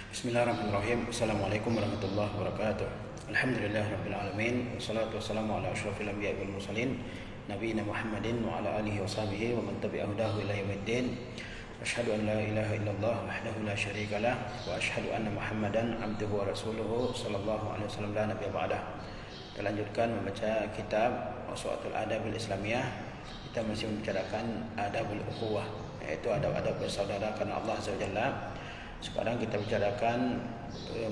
Bismillahirrahmanirrahim. Assalamualaikum warahmatullahi wabarakatuh. Alhamdulillahirabbil alamin. Wassalatu wassalamu ala asyrafil anbiya'i wal mursalin nabiyina Muhammadin wa ala alihi washabihi wa man tabi'ahu ila yaumiddin. Asyhadu an la ilaha illallah wahdahu la syarikalah wa asyhadu anna Muhammadan abduhu wa rasuluhu sallallahu alaihi wasallam la nabiyya ba'dah. Kita lanjutkan membaca kitab Uswatul Adabil Islamiyah. Kita masih membicarakan adabul ukhuwah, yaitu adab-adab bersaudara karena Allah Azza wa Jalla. Sekarang kita bicarakan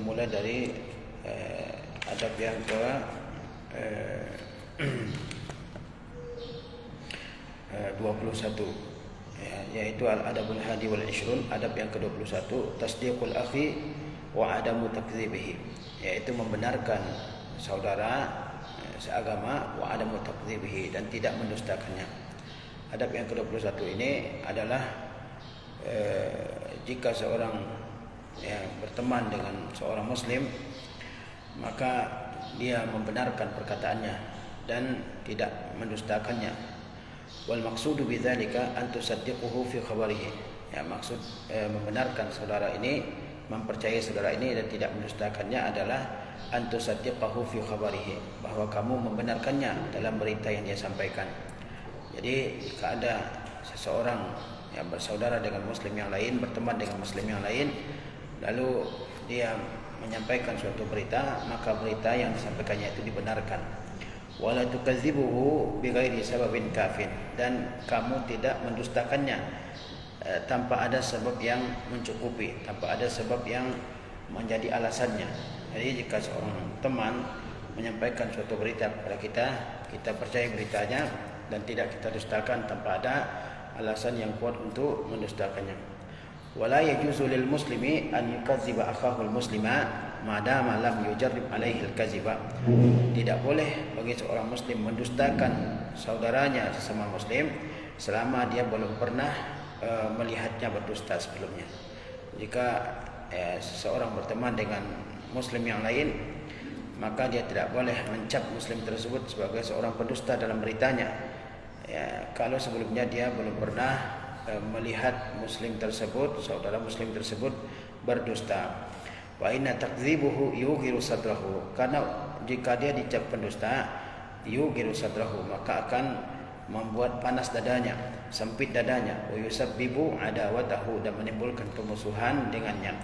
mulai dari adab yang ke 21, yaitu al-adabul hadi wal ishrun, adab yang ke-21, tasdiqul akhi wa adamu takdzibihi, yaitu membenarkan saudara seagama, wa adamu takdzibihi, dan tidak mendustakannya. Adab yang ke-21 ini adalah jika seorang berteman dengan seorang muslim, maka dia membenarkan perkataannya dan tidak mendustakannya. Wal maqsudu bidzalika an tusaddiquhu fi khabarihi. Ya, maksud membenarkan saudara ini, mempercayai saudara ini dan tidak mendustakannya adalah an tusaddiqahu fi khabarihi, bahwa kamu membenarkannya dalam berita yang dia sampaikan. Jadi jika ada seseorang yang bersaudara dengan muslim yang lain, berteman dengan muslim yang lain, lalu dia menyampaikan suatu berita, maka berita yang disampaikannya itu dibenarkan. Wala tukadzibuhu bighairi sababin kafin, dan kamu tidak mendustakannya tanpa ada sebab yang mencukupi, tanpa ada sebab yang menjadi alasannya. Jadi jika seorang teman menyampaikan suatu berita kepada kita, kita percaya beritanya dan tidak kita dustakan tanpa ada alasan yang kuat untuk mendustakannya. Wala yajuzu lil muslimi an yukadziba akhahul muslima madama lam yujarrib alaihi al-kadziba. Tidak boleh bagi seorang muslim mendustakan saudaranya sesama muslim selama dia belum pernah melihatnya berdusta sebelumnya. Jika seseorang berteman dengan muslim yang lain, maka dia tidak boleh mencap muslim tersebut sebagai seorang pendusta dalam beritanya, kalau sebelumnya dia belum pernah melihat muslim tersebut, saudara muslim tersebut berdusta. Wa inna takdzibuhu yughiru sadrahu, karena jika dia dicap pendusta, yughiru sadrahu, maka akan membuat panas dadanya, sempit dadanya, wa yusabbibu adawatahu, dan menimbulkan permusuhan dengannya.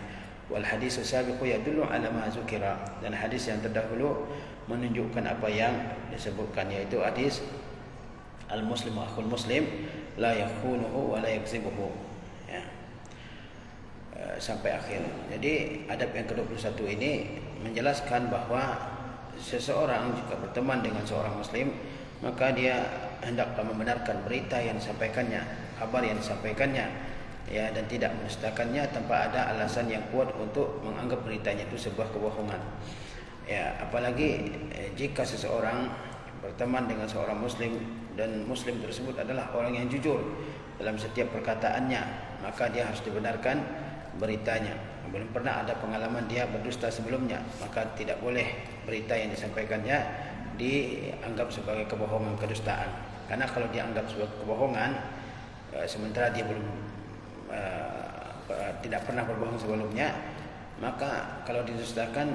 Wal hadisu sabiqu yadullu ala ma zukira, dan hadis yang terdahulu menunjukkan apa yang disebutkan, yaitu hadis al-muslimu akhul muslim la yakhunuhu wa la yakzibuhu, sampai akhir. Jadi adab yang ke-21 ini menjelaskan bahwa seseorang jika berteman dengan seorang muslim, maka dia hendaklah membenarkan berita yang disampaikannya, kabar yang disampaikannya, dan tidak mendustakannya tanpa ada alasan yang kuat untuk menganggap beritanya itu sebuah kebohongan. Apalagi jika seseorang berteman dengan seorang muslim dan muslim tersebut adalah orang yang jujur dalam setiap perkataannya, maka dia harus dibenarkan beritanya. Belum pernah ada pengalaman dia berdusta sebelumnya, maka tidak boleh berita yang disampaikannya dianggap sebagai kebohongan, kedustaan. Karena kalau dianggap sebagai kebohongan, sementara dia belum tidak pernah berbohong sebelumnya, maka kalau didustakan,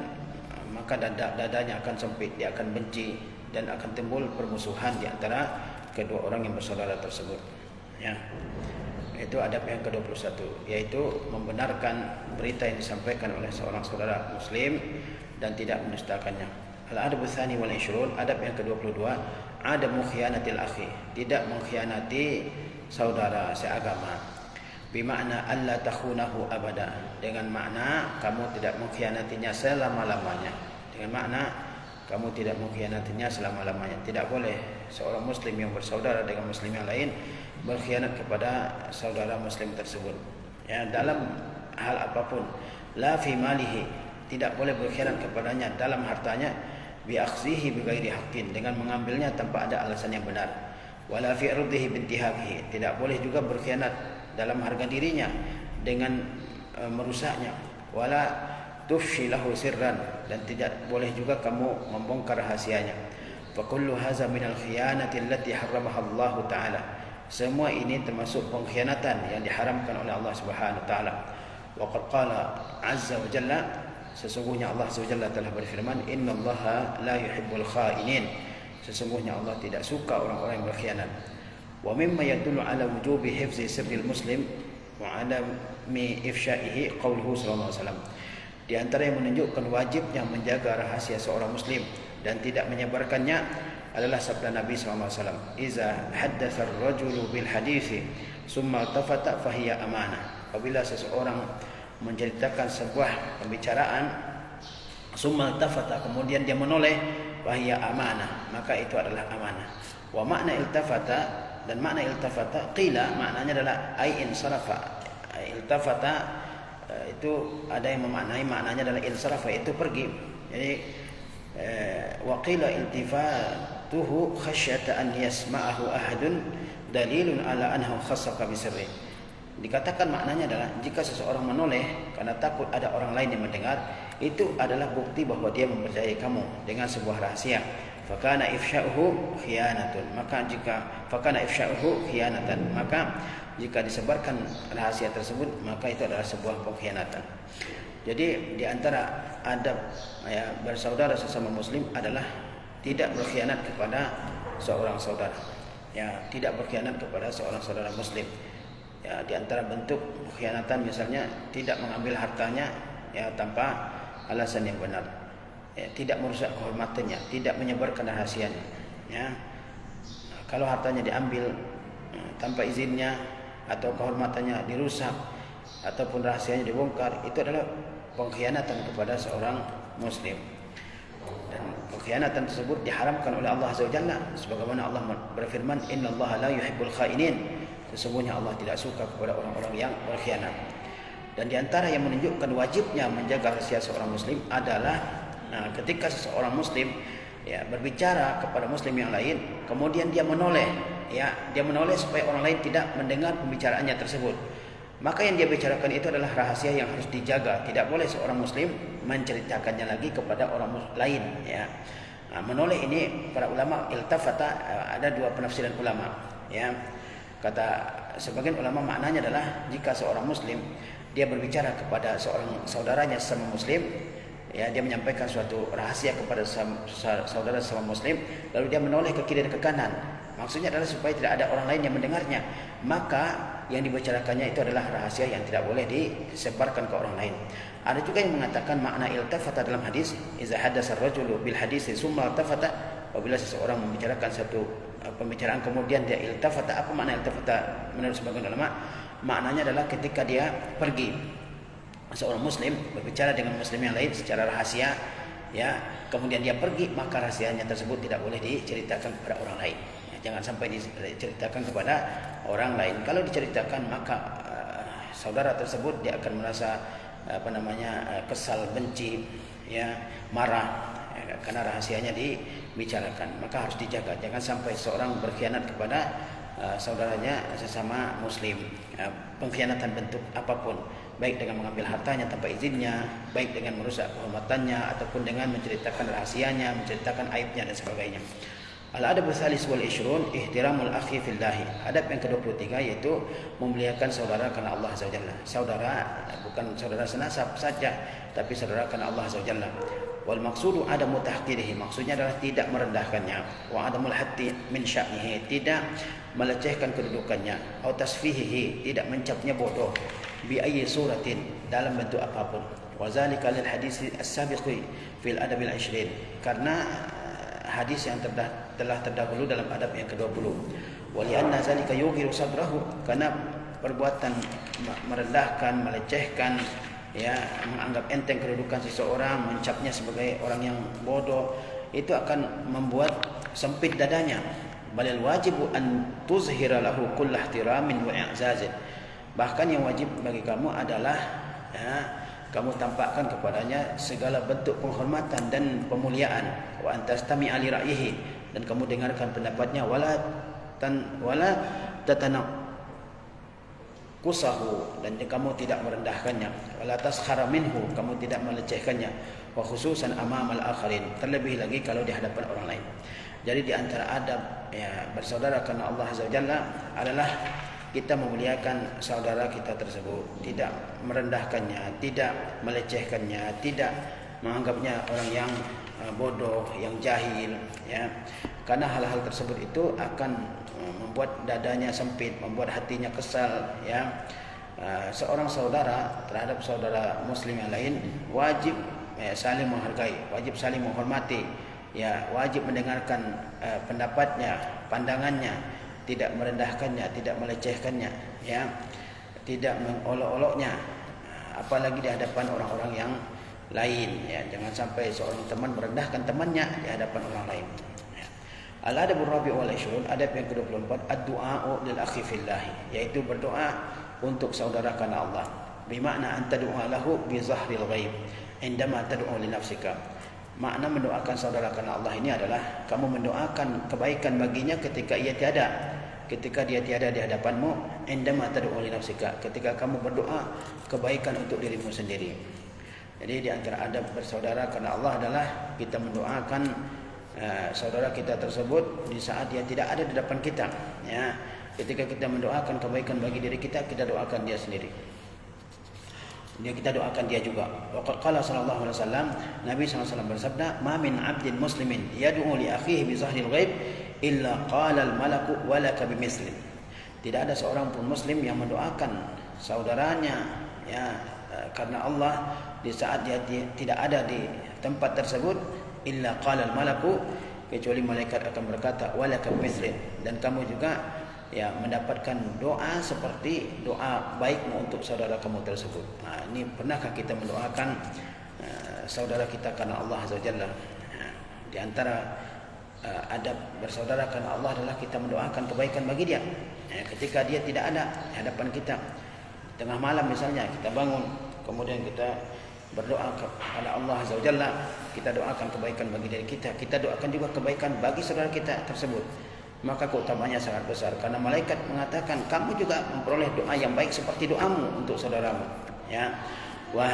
maka dadanya akan sempit, dia akan benci, dan akan timbul permusuhan di antara kedua orang yang bersaudara tersebut. Itu adab yang ke-21, yaitu membenarkan berita yang disampaikan oleh seorang saudara muslim dan tidak mendustakannya. Al-adab tsani wal ishrun, adab yang ke-22, adamu khiyanatil akhi, tidak mengkhianati saudara seagama. Bimakna alla takhunahu abada, dengan makna kamu tidak mengkhianatinya selama-lamanya. Dengan makna kamu tidak mengkhianatinya selama-lamanya. Tidak boleh seorang muslim yang bersaudara dengan muslim yang lain berkhianat kepada saudara muslim tersebut, dalam hal apapun. La fi malihi, tidak boleh berkhianat kepadanya dalam hartanya, bi akhzihi bi ghairi haqqin, dengan mengambilnya tanpa ada alasan yang benar. Wala fi irdihi bi intihakihi, tidak boleh juga berkhianat dalam harga dirinya dengan merusaknya. Wala tufshi lahu sirran, dan tidak boleh juga kamu membongkar rahasianya. Fa kullu hadza minal khiyanati allati harramaha Allah taala, semua ini termasuk pengkhianatan yang diharamkan oleh Allah Subhanahu wa taala. Wa qad qala azza wa jalla, sesungguhnya Allah azza wa jalla telah berfirman, innallaha la yuhibbul kha'inin, sesungguhnya Allah tidak suka orang-orang yang berkhianat. Wa mimma yadullu ala wujubi hifzi sirril muslim wa adami ifsya'ihi qauluhu sallallahu alaihi wasallam. Di antara yang menunjukkan wajibnya menjaga rahasia seorang muslim dan tidak menyebarkannya adalah sabda Nabi sallallahu alaihi wasallam, "Iza haddatsa ar-rajulu bil hadithi summa tafata fahiya amanah." Apabila seseorang menceritakan sebuah pembicaraan, summa tafata, kemudian dia menoleh, fahiya amanah, maka itu adalah amanah. Wa makna iltafata, dan makna iltafata qila, maknanya adalah ai insarafa. Iltafata itu ada yang memaknai maknanya adalah insarafa, itu pergi. Jadi wa qila iltifatuhu khasyata an yasma'ahu ahadun dalilun ala annahu khassaka bisirri. Dikatakan maknanya adalah jika seseorang menoleh karena takut ada orang lain yang mendengar, itu adalah bukti bahwa dia mempercayai kamu dengan sebuah rahasia. Fakana ifsya'uhu khiyanatun, maka jika disebarkan rahasia tersebut, maka itu adalah sebuah pengkhianatan. Jadi di antara adab bersaudara sesama muslim adalah tidak berkhianat kepada seorang saudara. Tidak berkhianat kepada seorang saudara muslim. Di antara bentuk pengkhianatan misalnya tidak mengambil hartanya tanpa alasan yang benar. Tidak merusak kehormatannya, tidak menyebarkan rahasianya. Kalau hartanya diambil tanpa izinnya atau kehormatannya dirusak ataupun rahasianya dibongkar, itu adalah pengkhianatan kepada seorang muslim. Dan pengkhianatan tersebut diharamkan oleh Allah Azza wa Jalla, sebagaimana Allah berfirman, innallaha la yuhibbul kha'inin, sesungguhnya Allah tidak suka kepada orang-orang yang berkhianat. Dan di antara yang menunjukkan wajibnya menjaga rahasia seorang muslim adalah ketika seseorang muslim berbicara kepada muslim yang lain, kemudian dia menoleh supaya orang lain tidak mendengar pembicaraannya tersebut, maka yang dia bicarakan itu adalah rahasia yang harus dijaga. Tidak boleh seorang muslim menceritakannya lagi kepada orang lain. Menoleh ini para ulama iltafata, ada dua penafsiran ulama. Kata sebagian ulama maknanya adalah jika seorang muslim dia berbicara kepada seorang saudaranya sesama muslim, dia menyampaikan suatu rahasia kepada saudara sesama muslim, lalu dia menoleh ke kiri dan ke kanan. Maksudnya adalah supaya tidak ada orang lain yang mendengarnya. Maka yang dibicarakannya itu adalah rahasia yang tidak boleh disebarkan ke orang lain. Ada juga yang mengatakan makna iltafata dalam hadis, iza hadatsa ar-rajulu bil hadisi summa iltafata, apabila seseorang membicarakan satu pembicaraan kemudian dia iltafata. Apa makna iltafata menurut sebagian ulama? Maknanya adalah ketika dia pergi, seorang muslim berbicara dengan muslim yang lain secara rahasia, kemudian dia pergi, maka rahasianya tersebut tidak boleh diceritakan kepada orang lain. Jangan sampai diceritakan kepada orang lain. Kalau diceritakan, maka saudara tersebut dia akan merasa kesal, benci, marah, karena rahasianya dibicarakan. Maka harus dijaga, jangan sampai seorang berkhianat kepada saudaranya sesama muslim. Pengkhianatan bentuk apapun, baik dengan mengambil hartanya tanpa izinnya, baik dengan merusak kehormatannya, ataupun dengan menceritakan rahasianya, menceritakan aibnya dan sebagainya. Al-adab al-thalis wal ishrun ihtiramul akhi fillahi. Adab yang ke-23 yaitu memuliakan saudara karena Allah Azza wa Jalla. Saudara bukan saudara senasab saja, tapi saudara karena Allah Azza wa Jalla. Wal maqsudu adamu tahqirihi, maksudnya adalah tidak merendahkannya. Wa adamul hatti min sya'nihi, tidak melecehkan kedudukannya. Atau tasfihihi, tidak mencapnya bodoh. Bi ayyi suratin, dalam bentuk apapun. Wa zalika lil hadis as-sabiqi fil adab al-20, karena hadis yang telah terdahulu dalam adab yang ke-20. Wa li anna zalika yughiru sadrahu, karena perbuatan merendahkan, melecehkan, menganggap enteng kedudukan seseorang, mencapnya sebagai orang yang bodoh, itu akan membuat sempit dadanya. Balil wajibu an tuzhira lahu kullah ihtiramin wa i'zazin. Bahkan yang wajib bagi kamu adalah kamu tampakkan kepadanya segala bentuk penghormatan dan pemuliaan. Wa antastami'a li ra'yihi, dan kamu dengarkan pendapatnya. Wala tatanaqusahu, dan kamu tidak merendahkannya. Wala taskhara minhu, kamu tidak melecehkannya. Wa khususan amamal akharin, terlebih lagi kalau di hadapan orang lain. Jadi di antara adab bersaudara karena Allah Azza wa Jalla adalah kita memuliakan saudara kita tersebut, tidak merendahkannya, tidak melecehkannya, tidak menganggapnya orang yang bodoh, yang jahil, ya. Karena hal-hal tersebut itu akan membuat dadanya sempit, membuat hatinya kesal, ya. Seorang saudara terhadap saudara muslim yang lain wajib saling menghargai, wajib saling menghormati, ya, wajib mendengarkan pendapatnya, pandangannya, tidak merendahkannya, tidak melecehkannya, ya, tidak mengolok-oloknya, apalagi di hadapan orang-orang yang lain, ya. Jangan sampai seorang teman merendahkan temannya di hadapan orang lain. Ya. Al-adabur rabi' wal 20, adab yang ke-24, ad-du'a'u lil akhi fillah, yaitu berdoa untuk saudara karena Allah. Bimakna anta du'a lahu bi zahril ghaib indama tad'u li nafsika. Makna mendoakan saudara karena Allah ini adalah kamu mendoakan kebaikan baginya ketika ia tiada, ketika dia tiada di hadapanmu. Indama tad'u li nafsika, ketika kamu berdoa kebaikan untuk dirimu sendiri. Jadi di antara adab bersaudara karena Allah adalah kita mendoakan saudara kita tersebut di saat dia tidak ada di depan kita, ya. Ketika kita mendoakan kebaikan bagi diri kita, kita doakan dia sendiri. Kita doakan dia juga. Qala sallallahu alaihi wasallam, Nabi SAW bersabda, "Ma min 'abdin muslimin yad'u li akhihi bi zahril ghaib illa qala al malaku wa laka bimislin." Tidak ada seorang pun muslim yang mendoakan saudaranya, ya, karena Allah di saat dia tidak ada di tempat tersebut, illa qala al malaku, kecuali malaikat akan berkata wa laka bimislin, dan kamu juga, ya, mendapatkan doa seperti doa baikmu untuk saudara kamu tersebut. Ini pernahkah kita mendoakan saudara kita karena Allah Azza wa Jalla? Di antara adab bersaudara karena Allah adalah kita mendoakan kebaikan bagi dia. Ketika dia tidak ada di hadapan kita, tengah malam misalnya kita bangun, kemudian kita berdoa kepada Allah Azza wa Jalla, kita doakan kebaikan bagi diri kita, kita doakan juga kebaikan bagi saudara kita tersebut. Maka keutamanya sangat besar, karena malaikat mengatakan kamu juga memperoleh doa yang baik seperti doamu untuk saudaramu, ya. Wa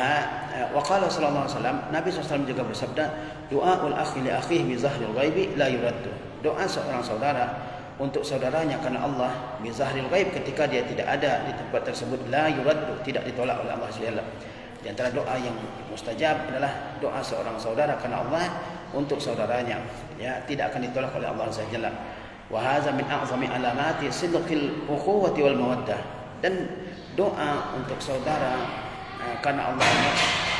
qala sallallahu alaihi wasallam, Nabi SAW juga bersabda, doaul akhi li akhihi bi zahril ghaibi la yuraddu. Doa seorang saudara untuk saudaranya karena Allah bi zahril ghaib, ketika dia tidak ada di tempat tersebut, la yuraddu, tidak ditolak oleh Allah Subhanahu. Di antara doa yang mustajab adalah doa seorang saudara karena Allah untuk saudaranya, ya, tidak akan ditolak oleh Allah Subhanahu. Wa hadza min a'zami alamati sidqil ukhuwati wal mawaddah. Dan doa untuk saudara karena Allah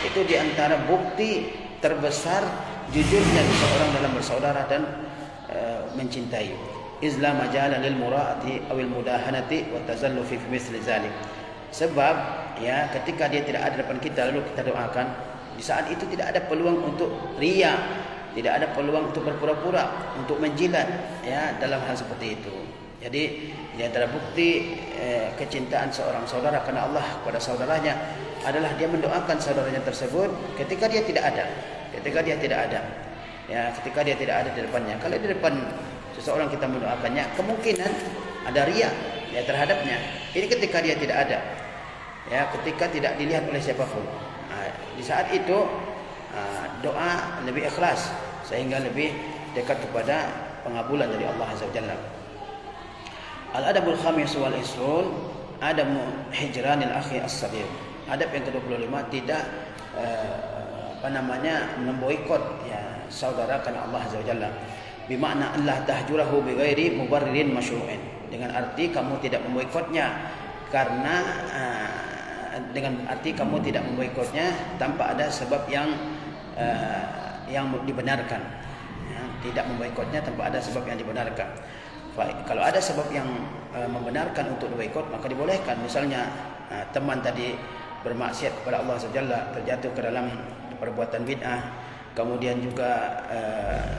itu di antara bukti terbesar jujurnya seseorang dalam bersaudara dan mencintai. Izla majala lil mura'ati awil mudahanati wa tazallufi fi misli zalik. Sebab, ya, ketika dia tidak ada depan kita lalu kita doakan, di saat itu tidak ada peluang untuk riya, tidak ada peluang untuk berpura-pura, untuk menjilat, ya, dalam hal seperti itu. Jadi di antara bukti kecintaan seorang saudara karena Allah kepada saudaranya adalah dia mendoakan saudaranya tersebut ketika dia tidak ada, ketika dia tidak ada, ya, ketika dia tidak ada di depannya. Kalau di depan seseorang kita mendoakannya, kemungkinan ada riya, ya, terhadapnya. Ini ketika dia tidak ada, ya, ketika tidak dilihat oleh siapapun. Di saat itu doa lebih ikhlas sehingga lebih dekat kepada pengabulan dari Allah Azza wa Jalla. Al-adabul khamis wal 20, adamu hijranil akhi as-saghir. Adab yang ke-25, tidak memboikot, ya, saudara karena Allah Azza wa Jalla. Bimakna Allah tahjurahu bighairi mubarririn masyru'in. Dengan arti kamu tidak memboikotnya karena tanpa ada sebab yang dibenarkan, ya, tidak memboikotnya tanpa ada sebab yang dibenarkan. Kalau ada sebab yang membenarkan untuk diboikot, maka dibolehkan. Misalnya teman tadi bermaksiat kepada Allah Subhanahu, terjatuh ke dalam perbuatan bid'ah, kemudian juga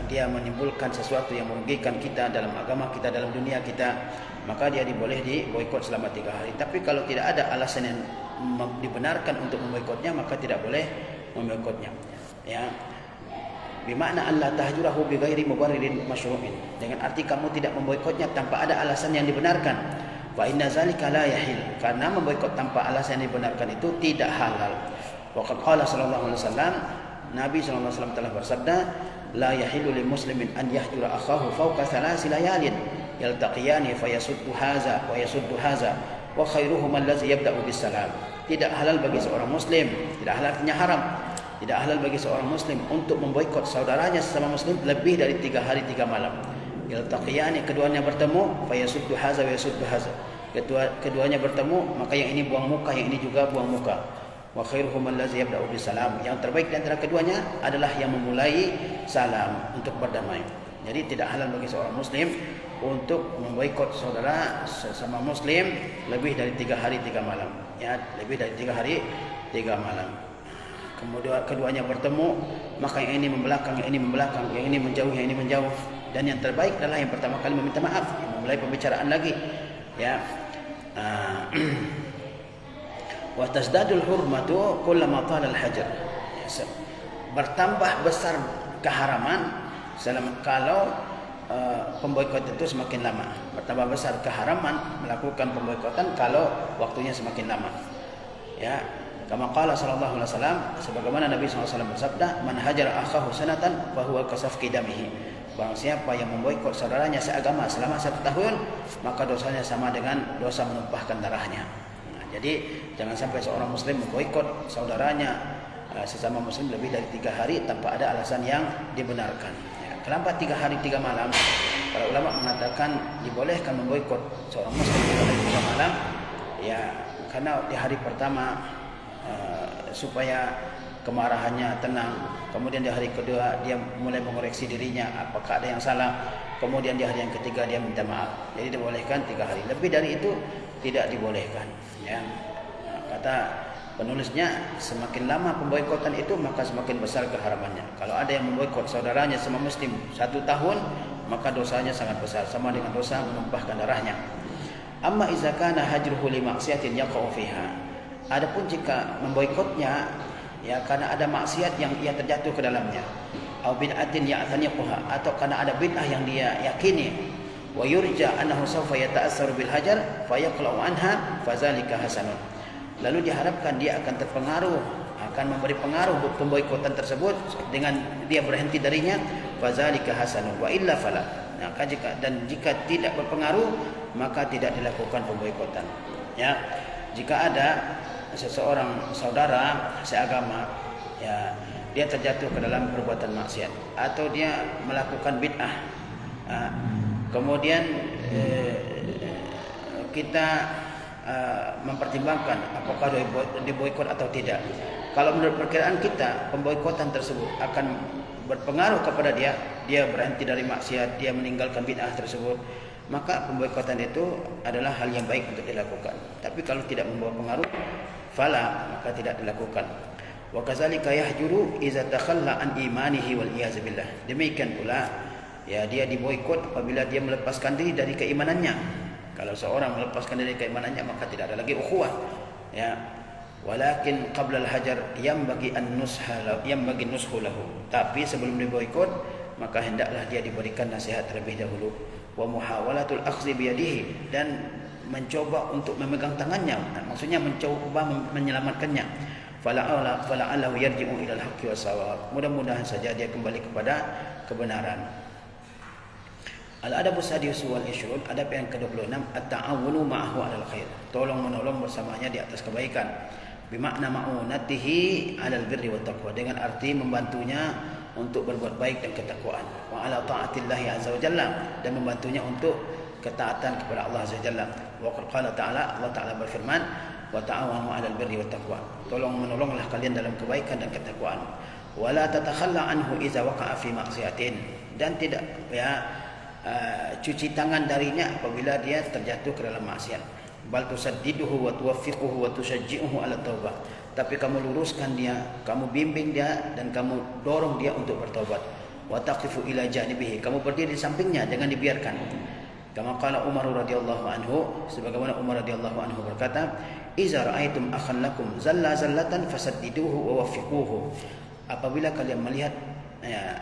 dia menimbulkan sesuatu yang merugikan kita dalam agama kita, dalam dunia kita, maka dia boleh diboikot selama 3 hari. Tapi kalau tidak ada alasan yang dibenarkan untuk memboikotnya, maka tidak boleh memboikotnya, ya. Bimakna Allah tahjurahu bighairi mubarririn masyru'in. Dengan arti kamu tidak memboikotnya tanpa ada alasan yang dibenarkan. Fa inna zalika la yahil. Karena memboikot tanpa alasan yang dibenarkan itu tidak halal. Wa qala sallallahu alaihi wasallam, Nabi sallallahu alaihi wasallam telah bersabda, la yahilu lil muslimin an yahjura akhahu fawqa 3 layalin yaltaqiyani fayasuddu hadza wa yasuddu hadza wa khairuhum allazi yabda'u bis salam. Tidak halal bagi seorang muslim, tidak halal artinya haram. Tidak halal bagi seorang muslim untuk memboikot saudaranya sesama muslim lebih dari 3 hari 3 malam. Yaltaqiyani, keduanya bertemu, fayasuddu hadza wa yasuddu hadza. Keduanya bertemu, maka yang ini buang muka, yang ini juga buang muka. Wa khairuhum allazi yabda'u bis salam. Yang terbaik di antara keduanya adalah yang memulai salam untuk berdamai. Jadi tidak halal bagi seorang muslim untuk memboikot saudara sesama muslim lebih dari 3 hari 3 malam. Ya, lebih dari 3 hari 3 malam. Kemudian keduanya bertemu, maka yang ini membelakang, yang ini membelakang, yang ini menjauh, yang ini menjauh. Dan yang terbaik adalah yang pertama kali meminta maaf, yang memulai pembicaraan lagi. Ya. Wa tazdadul hurmatu kullama tala al-hajar. Bertambah besar keharaman kalau pemboikot itu semakin lama. Bertambah besar keharaman melakukan pemboikotan kalau waktunya semakin lama. Ya, kama qala sallallahu alaihi wasallam, sebagaimana Nabi SAW bersabda, man hajara akhahu sanatan fa huwa kasafki damihi. Barang siapa yang memboikot saudaranya seagama selama 1 tahun, maka dosanya sama dengan dosa menumpahkan darahnya. Jadi jangan sampai seorang muslim memboikot saudaranya sesama muslim lebih dari 3 hari tanpa ada alasan yang dibenarkan. Ya, kenapa 3 hari 3 malam? Para ulama mengatakan dibolehkan memboikot seorang muslim lebih dari 3 malam. Ya, karena di hari pertama supaya kemarahannya tenang. Kemudian di hari kedua dia mulai mengoreksi dirinya apakah ada yang salah. Kemudian di hari yang ketiga dia minta maaf. Jadi dibolehkan 3 hari. Lebih dari itu tidak dibolehkan. Ya, kata penulisnya, semakin lama pemboikotan itu maka semakin besar keharamannya. Kalau ada yang memboikot saudaranya sama muslim 1 tahun, maka dosanya sangat besar, sama dengan dosa menumpahkan darahnya. Amma iza kana hajruhu li maksiatin yaqa'u fiha. Adapun jika memboikotnya ya karena ada maksiat yang ia terjatuh ke dalamnya, au bid'atin ya'taniquha, atau karena ada bid'ah yang dia yakini, wa yurja annahu sawfa yata'assaru bil hajar fayaqla'u anha fazalika hasanun. Lalu diharapkan dia akan terpengaruh, akan memberi pengaruh pemboikotan tersebut dengan dia berhenti darinya, fazalika hasanun wa illa fala. Nah, jika tidak berpengaruh maka tidak dilakukan pemboikotan. Ya, jika ada seseorang saudara seagama ya dia terjatuh ke dalam perbuatan maksiat atau dia melakukan bid'ah, kemudian kita mempertimbangkan apakah diboikot atau tidak. Kalau menurut perkiraan kita pemboikotan tersebut akan berpengaruh kepada dia berhenti dari maksiat, dia meninggalkan bid'ah tersebut, maka pemboikotan itu adalah hal yang baik untuk dilakukan. Tapi kalau tidak membawa pengaruh, fala, maka tidak dilakukan. Wa kadzalika yahjuru idza takhalla an imanihi wal iyaz billah. Demikian pula ya dia diboikot apabila dia melepaskan diri dari keimanannya. Kalau seorang melepaskan diri dari keimanannya maka tidak ada lagi ukhuwah. Ya. Walakin qabla al-hajar yanbaghi nushu lahu. Tapi sebelum diboikot maka hendaklah dia diberikan nasihat terlebih dahulu. Wa muhawalatul akhzi bi yadihi, dan mencoba untuk memegang tangannya. Maksudnya mencoba menyelamatkannya. Fala'allahu yarji'u ila al-haqqi was-shawab. Mudah-mudahan saja dia kembali kepada kebenaran. Al-adabus sadis wal 20, adab yang ke-26, at-ta'awunu ma'ahu 'alal khair. Tolong menolong bersamanya di atas kebaikan. Bimakna ma'unatihi 'alal birri wat taqwa, dengan arti membantunya untuk berbuat baik dan ketakwaan. Wa 'ala ta'atillahi 'azza wa jalla, dan membantunya untuk ketaatan kepada Allah azza wa jalla. Wa qala ta'ala, Allah Ta'ala berfirman, wa ta'awanu 'alal birri wat taqwa. Tolong menolonglah kalian dalam kebaikan dan ketakwaan. Wa la tatakhalla anhu idza waqa'a fi ma'siyatin, dan tidak cuci tangan darinya apabila dia terjatuh ke dalam maksiat. Bal tusaddiduhu wa tuwaffiquhu wa tusyajji'uhu 'ala taubah. Tapi kamu luruskan dia, kamu bimbing dia, dan kamu dorong dia untuk bertobat. Wa taqifu ila janibihi, kamu berdiri di sampingnya, jangan dibiarkan. Kama qala Umar radhiyallahu anhu, sebagaimana Umar radhiyallahu anhu berkata, "Idza ra'aitum akhan lakum zallatan fasaddiduhu wa waffiquhu." Apabila kalian melihat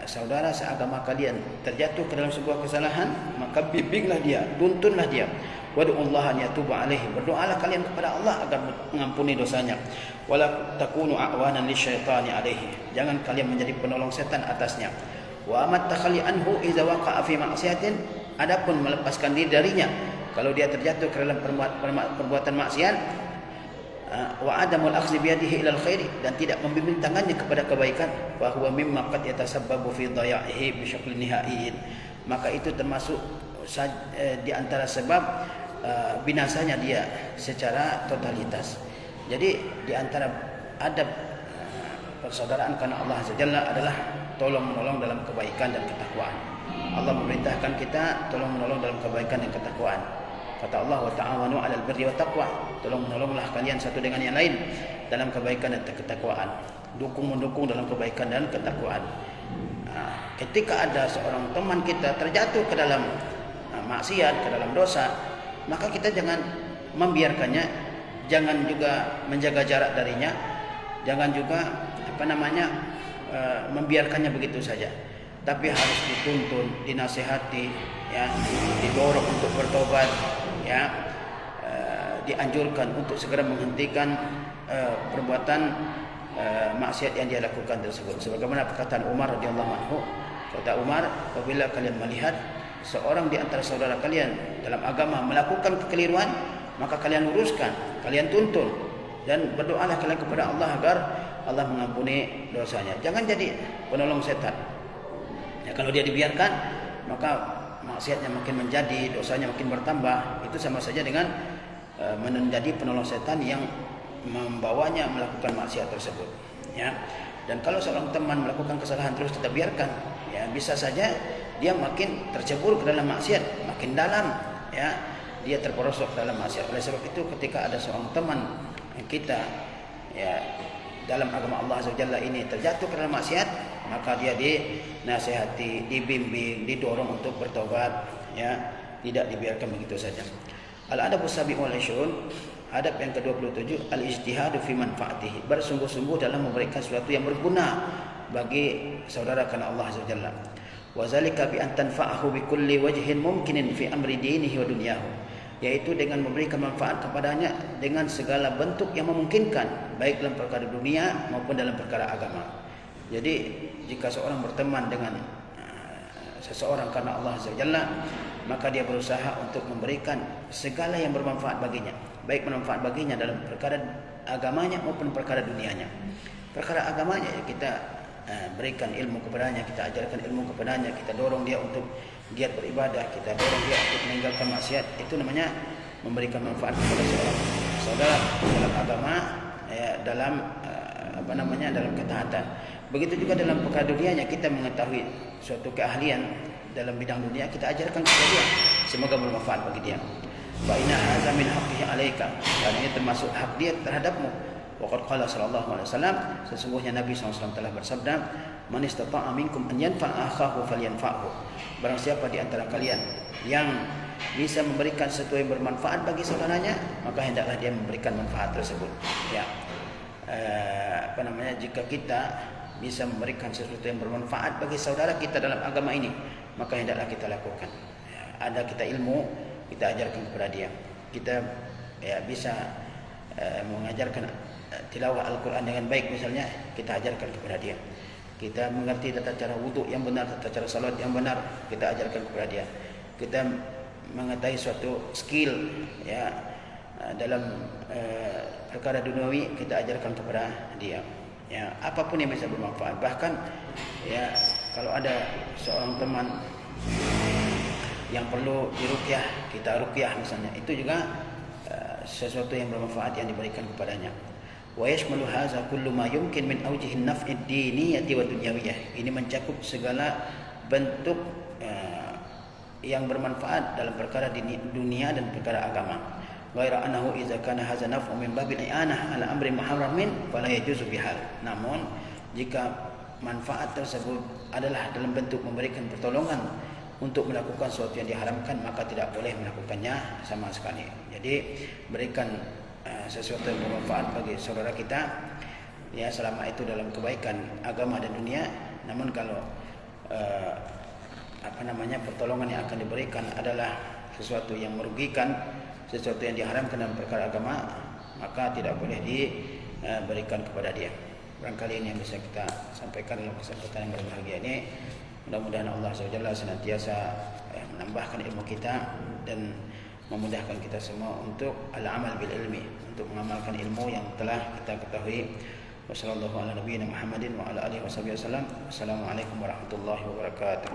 saudara seagama kalian terjatuh ke dalam sebuah kesalahan, maka bimbinglah dia, tuntunlah dia. Wad'ullaha an yatuba alaihi, berdoalah kalian kepada Allah agar mengampuni dosanya. Wala takunu a'wanan lisyaitani alaihi, jangan kalian menjadi penolong setan atasnya. Wa amat takhalli anhu idza waqa'a fi ma'siyatin Adapun melepaskan diri darinya, kalau dia terjatuh ke dalam perbuatan maksiat, wa adamul akhzi biyadihi ilal khairi, dan tidak membimbing tangannya kepada kebaikan, fa huwa mimma qad yatasabbabu fi dhaya'ihi bi syaklin nihaiyin, maka itu termasuk di antara sebab binasanya dia secara totalitas. Jadi di antara adab persaudaraan karena Allah Azza Jalla adalah tolong menolong dalam kebaikan dan ketakwaan. Allah memerintahkan kita tolong menolong dalam kebaikan dan ketakwaan. Kata Allah, wa ta'awanu 'alal birri wat taqwa, tolong menolonglah kalian satu dengan yang lain dalam kebaikan dan ketakwaan. Dukung-mendukung dalam kebaikan dan ketakwaan. Ketika ada seorang teman kita terjatuh ke dalam maksiat, ke dalam dosa, maka kita jangan membiarkannya, jangan juga menjaga jarak darinya, jangan juga membiarkannya begitu saja. Tapi harus dituntun, dinasihati, ya, didorong untuk bertobat, ya, dianjurkan untuk segera menghentikan perbuatan maksiat yang dia lakukan tersebut. Sebagaimana perkataan Umar radhiyallahu anhu, kata Umar, apabila kalian melihat seorang di antara saudara kalian dalam agama melakukan kekeliruan, maka kalian luruskan, kalian tuntun, dan berdoalah kalian kepada Allah agar Allah mengampuni dosanya. Jangan jadi penolong setan. Ya, kalau dia dibiarkan, maka maksiatnya makin menjadi, dosanya makin bertambah. Itu sama saja dengan menjadi penolong setan yang membawanya melakukan maksiat tersebut. Ya. Dan kalau seorang teman melakukan kesalahan terus kita biarkan, ya, bisa saja dia makin tercebur ke dalam maksiat, makin dalam, ya, dia terperosok dalam maksiat. Oleh sebab itu, ketika ada seorang teman kita, ya, dalam agama Allah Azza wa Jalla ini terjatuh ke dalam maksiat, maka dia dinasihati, dibimbing, didorong untuk bertobat, ya, tidak dibiarkan begitu saja. Al-adabus sabi' wal 'ishrun, adab yang ke-27, al-ijtihadu fi manfaatihi, bersungguh-sungguh dalam memberikan sesuatu yang berguna bagi saudara karena Allah Azza wa Jalla. Wa zalika bi an tanfa'ahu bi kulli wajhin mumkinin fi amri dinihi wa dunyahu, yaitu dengan memberikan manfaat kepadanya dengan segala bentuk yang memungkinkan, baik dalam perkara dunia maupun dalam perkara agama. Jadi jika seorang berteman dengan seseorang karena Allah Azza wa Jalla, maka dia berusaha untuk memberikan segala yang bermanfaat baginya, baik bermanfaat baginya dalam perkara agamanya maupun perkara dunianya. Perkara agamanya, ya, kita berikan ilmu kepadanya, kita ajarkan ilmu kepadanya, kita dorong dia untuk giat beribadah, kita dorong dia untuk meninggalkan maksiat. Itu namanya memberikan manfaat kepada seorang saudara dalam agama, ya, dalam dalam ketaatan. Begitu juga dalam perkara dunianya, kita mengetahui suatu keahlian dalam bidang dunia, kita ajarkan kepada dia, semoga bermanfaat bagi dia. Fa inna hadza min haqqihi 'alaika, dan ini termasuk hak dia terhadapmu. Waqad qala sallallahu alaihi wasallam, sesungguhnya Nabi SAW telah bersabda, man istata'a minkum an yanfa'a akhahu falyanfa'hu, barang siapa di antara kalian yang bisa memberikan sesuatu yang bermanfaat bagi saudaranya, maka hendaklah dia memberikan manfaat tersebut. Ya, jika kita bisa memberikan sesuatu yang bermanfaat bagi saudara kita dalam agama ini, maka hendaklah kita lakukan. Ya, ada kita ilmu, kita ajarkan kepada dia. Kita, ya, bisa mengajarkan tilawah Al-Quran dengan baik misalnya, kita ajarkan kepada dia. Kita mengerti tata cara wudhu yang benar, tata cara salat yang benar, kita ajarkan kepada dia. Kita mengetahui suatu skill, ya, dalam perkara duniawi, kita ajarkan kepada dia. Ya, apapun yang bisa bermanfaat. Bahkan, ya, kalau ada seorang teman yang perlu diruqyah, kita ruqyah misalnya, itu juga sesuatu yang bermanfaat yang diberikan kepadanya. Wa yashmalu hadza kullu ma yumkin min awjihin naf'id diniyati wa dunyawiyah. Ini mencakup segala bentuk yang bermanfaat dalam perkara dunia dan perkara agama. Ghaira annahu idza kana hadza naf'u min babil i'anah ala amri muharramin fala yajuzu bihal. Namun jika manfaat tersebut adalah dalam bentuk memberikan pertolongan untuk melakukan sesuatu yang diharamkan, maka tidak boleh melakukannya sama sekali. Jadi berikan sesuatu yang bermanfaat bagi saudara kita, ya, selama itu dalam kebaikan agama dan dunia. Namun kalau pertolongan yang akan diberikan adalah sesuatu yang merugikan, sesuatu yang diharamkan dalam perkara agama, maka tidak boleh diberikan kepada dia. Barangkali ini yang bisa kita sampaikan dalam kesempatan yang berbahagia ini. Mudah-mudahan Allah SWT senantiasa menambahkan ilmu kita dan memudahkan kita semua untuk al-amal bil ilmi, untuk mengamalkan ilmu yang telah kita ketahui. Wassallallahu ala nabiyina Muhammadin wa ala alihi wasallam. Assalamualaikum warahmatullahi wabarakatuh.